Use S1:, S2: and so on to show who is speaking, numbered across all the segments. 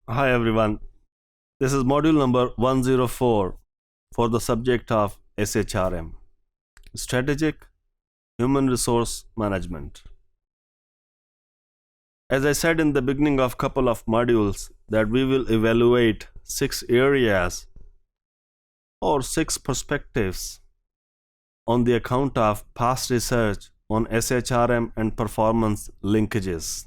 S1: Hi everyone. This is module number 104 for the subject of SHRM, Strategic Human Resource Management. As I said in the beginning of couple of modules that we will evaluate 6 areas or 6 perspectives on the account of past research on SHRM and performance linkages.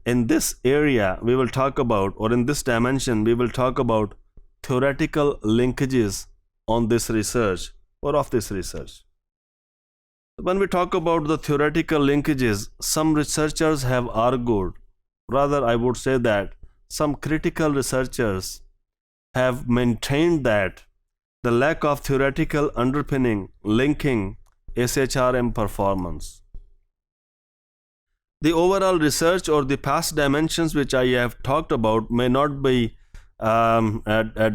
S1: In this area, we will talk about, or in this dimension, we will talk about theoretical linkages on this research or of this research. When we talk about the theoretical linkages, some researchers have argued, rather, I would say that some critical researchers have maintained that the lack of theoretical underpinning linking SHRM performance. The overall research or the past dimensions which I have talked about may not be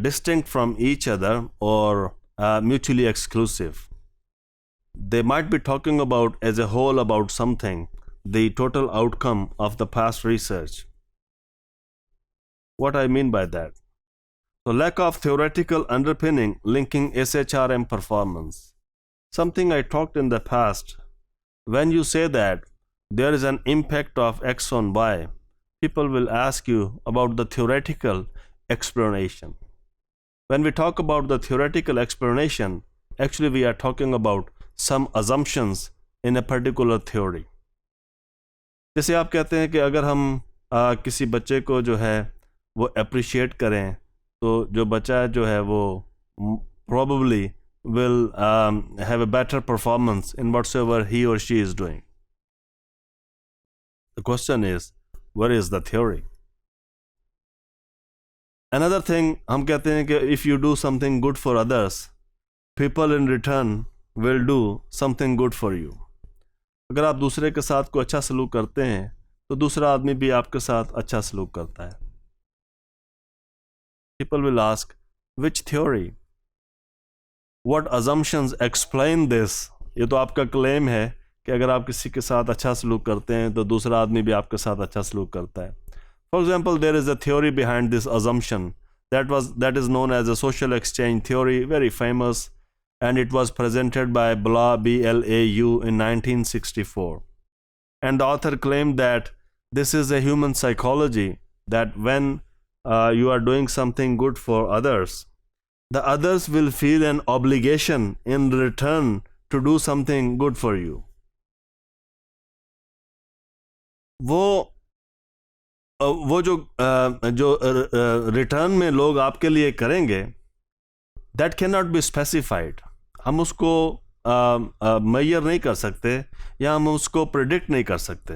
S1: distinct from each other or mutually exclusive. They might be talking about as a whole about something, the total outcome of the past research. What I mean by that? So lack of theoretical underpinning linking SHRM performance. Something I talked in the past. When you say that there is an impact of X on Y, people will ask you about the theoretical explanation. When we talk about the theoretical explanation, actually we are talking about some assumptions in a particular theory. जैसे आप कहते हैं कि अगर हम किसी बच्चे को जो है वो अप्रिशिएट करें तो जो बच्चा जो है वो probably will have a better performance in whatsoever he or she is doing. The question is, what is the theory? Another thing, हम कहते हैं कि if you do something good for others, people in return will do something good for you. अगर आप दूसरे के साथ कोई अच्छा सलूक करते हैं तो दूसरा आदमी भी आपके साथ अच्छा सलूक करता है. People will ask, which theory? What assumptions explain this? ये तो आपका क्लेम है कि अगर आप किसी के साथ अच्छा सलूक करते हैं तो दूसरा आदमी भी आपके साथ अच्छा सलूक करता है. For example, there is a theory behind this assumption that is known as a social exchange theory, very famous, and it was presented by Blau, B-L-A-U, in 1964. And the author claimed that this is a human psychology, that when you are doing something good for others, the others will feel an obligation in return to do something good for you. वो जो return में लोग आपके लिए करेंगे, that can not be specified. हम उसको major नहीं कर सकते या हम उसको प्रिडिक्ट नहीं कर सकते.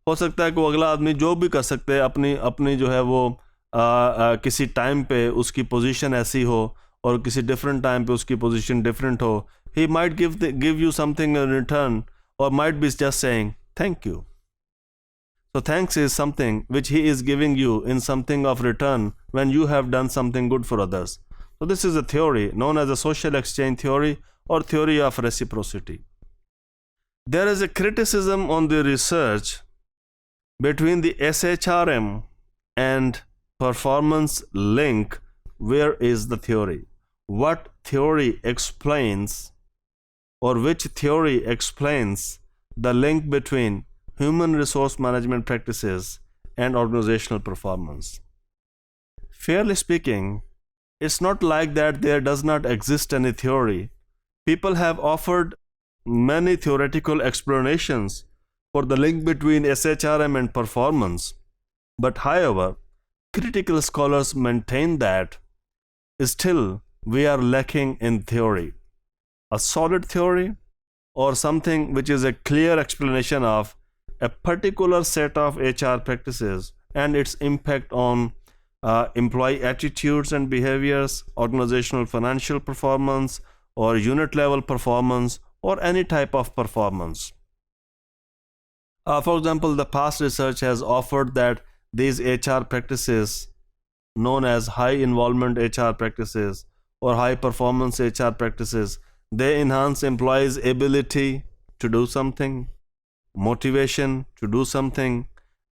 S1: हो सकता है कि वो अगला आदमी जो भी कर सकते हैं अपनी जो है वो किसी टाइम पे उसकी पोजीशन ऐसी हो और किसी डिफरेंट टाइम पे उसकी पोजीशन डिफरेंट हो. He might give you something in return और might be just saying thank you. So thanks is something which he is giving you in something of return when you have done something good for others. So this is a theory known as a social exchange theory or theory of reciprocity. There is a criticism on the research between the SHRM and performance link. Where is the theory? What theory explains, or which theory explains the link between human resource management practices and organizational performance? Fairly speaking, it's not like that there does not exist any theory. People have offered many theoretical explanations for the link between SHRM and performance. But however, critical scholars maintain that still we are lacking in theory. A solid theory or something which is a clear explanation of a particular set of HR practices and its impact on employee attitudes and behaviors, organizational financial performance, or unit level performance, or any type of performance. For example, the past research has offered that these HR practices, known as high involvement HR practices or high performance HR practices, they enhance employees' ability to do something, motivation to do something,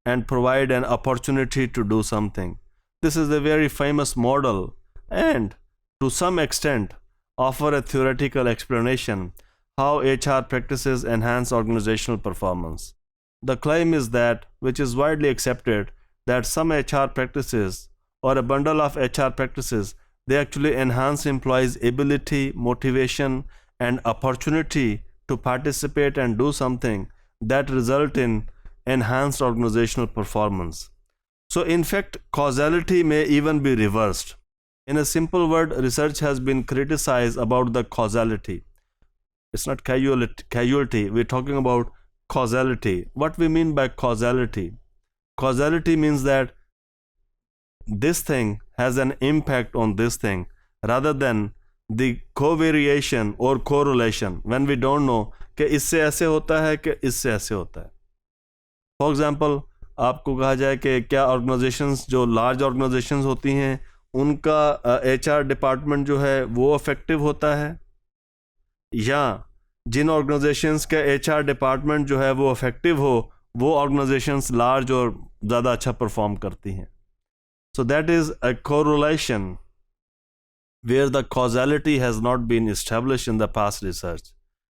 S1: and provide an opportunity to do something. This is a very famous model and to some extent offer a theoretical explanation how HR practices enhance organizational performance. The claim is that, which is widely accepted, that some HR practices or a bundle of HR practices, they actually enhance employees' ability, motivation, and opportunity to participate and do something that result in enhanced organizational performance. So in fact, causality may even be reversed. In a simple word, research has been criticized about the causality. It's not causality. We're talking about causality. What we mean by causality? Causality means that this thing has an impact on this thing rather than the covariation or correlation when we don't know कि इससे ऐसे होता है कि इससे ऐसे होता है. फॉर एग्जाम्पल, आपको कहा जाए कि क्या ऑर्गेनाइजेशंस जो लार्ज ऑर्गेनाइजेशंस होती हैं उनका HR डिपार्टमेंट जो है वो इफेक्टिव होता है, या जिन ऑर्गेनाइजेशंस का HR डिपार्टमेंट जो है वो इफेक्टिव हो वो ऑर्गेनाइजेशंस लार्ज और ज़्यादा अच्छा परफॉर्म करती हैं. So that is a correlation where the causality has not been established in the past research.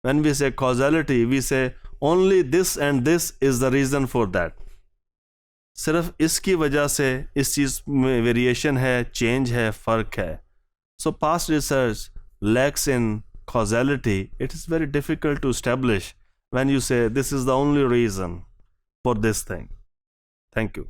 S1: When we say causality, we say only this and this is the reason for that. सिर्फ इसकी वजह से इस चीज़ में variation है, change है, फ़र्क है. So past research lacks in causality. It is very difficult to establish when you say this is the only reason for this thing. Thank you.